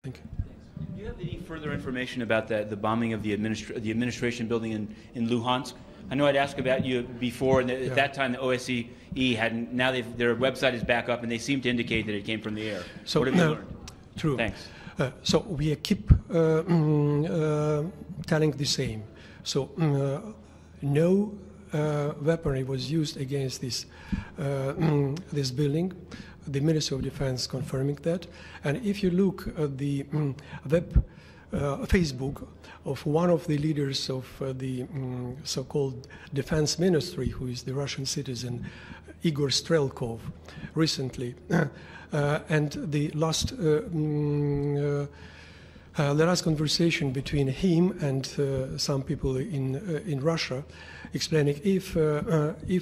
Thank you. Do you have any further information about the bombing of the administration building in Luhansk? I know I'd asked about you before, and at that time the OSCE hadn't. Now their website is back up, and they seem to indicate that it came from the air. So what have you learned? True. Thanks. So we keep telling the same. So no weaponry was used against this this building. The Ministry of Defense confirming that. And if you look at the Facebook of one of the leaders of the so-called defense ministry, who is the Russian citizen, Igor Strelkov, recently, and the last conversation between him and some people in Russia, explaining if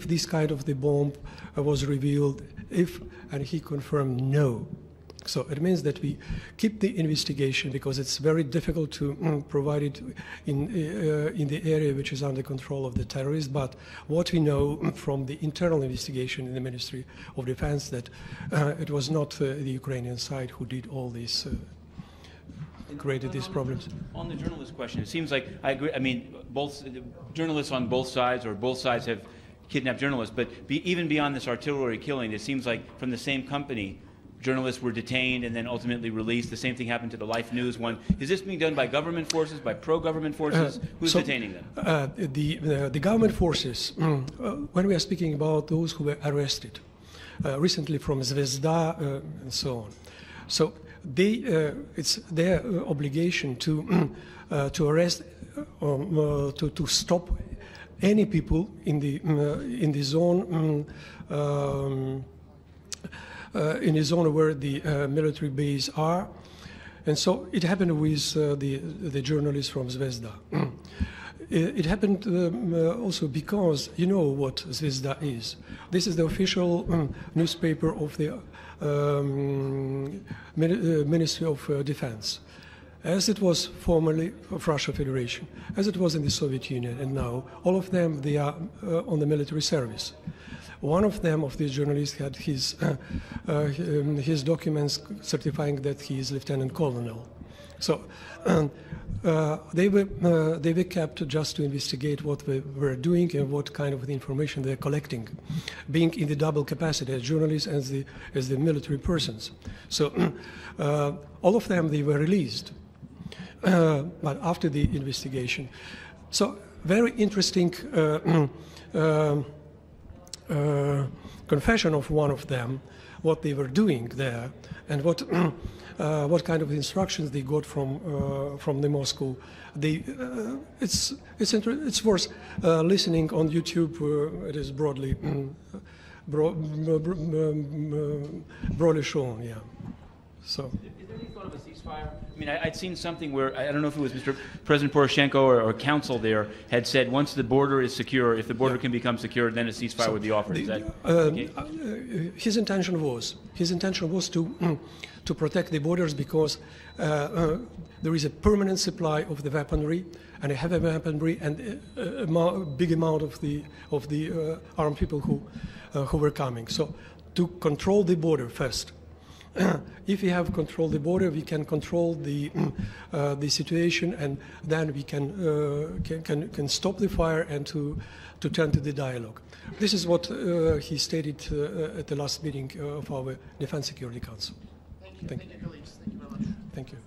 this kind of the bomb was revealed, and he confirmed no. So it means that we keep the investigation because it's very difficult to provide it in the area which is under control of the terrorists. But what we know from the internal investigation in the Ministry of Defense that it was not the Ukrainian side who did all this, created these problems. On the journalist question, it seems like I agree. I mean, both journalists on both sides, or both sides have kidnapped journalists. But even beyond this artillery killing, it seems like from the same company, journalists were detained and then ultimately released. The same thing happened to the Life News one. Is this being done by government forces, by pro-government forces? Who's detaining them? The government forces, when we are speaking about those who were arrested, recently from Zvezda and so on. So it's their obligation to arrest, to stop any people in the zone where the military bases are, and so it happened with the journalists from Zvezda. It happened also because you know what Zvezda is. This is the official newspaper of the Ministry of Defense, as it was formerly of Russia Federation, as it was in the Soviet Union, and now all of them, they are on the military service. One of them, of these journalists, had his documents certifying that he is lieutenant colonel. So they were kept just to investigate what we were doing and what kind of information they are collecting, being in the double capacity as journalists and as the military persons. So all of them, they were released, but after the investigation. So very interesting confession of one of them, what they were doing there, and what kind of instructions they got from the Moscow. It's worth listening on YouTube. It is broadly shown. Yeah. So. Is there any thought of a ceasefire? I mean, I'd seen something where, I don't know if it was Mr. President Poroshenko or council there, had said once the border is secure, if the border can become secure, then a ceasefire would be offered. Is that okay? His intention was to protect the borders because there is a permanent supply of the weaponry and a heavy weaponry and a big amount of the armed people who were coming. So to control the border first. If we have controlled the border, we can control the situation, and then we can stop the fire and to turn to the dialogue. This is what he stated at the last meeting of our Defense Security Council. Thank you. Thank you very much. Thank you.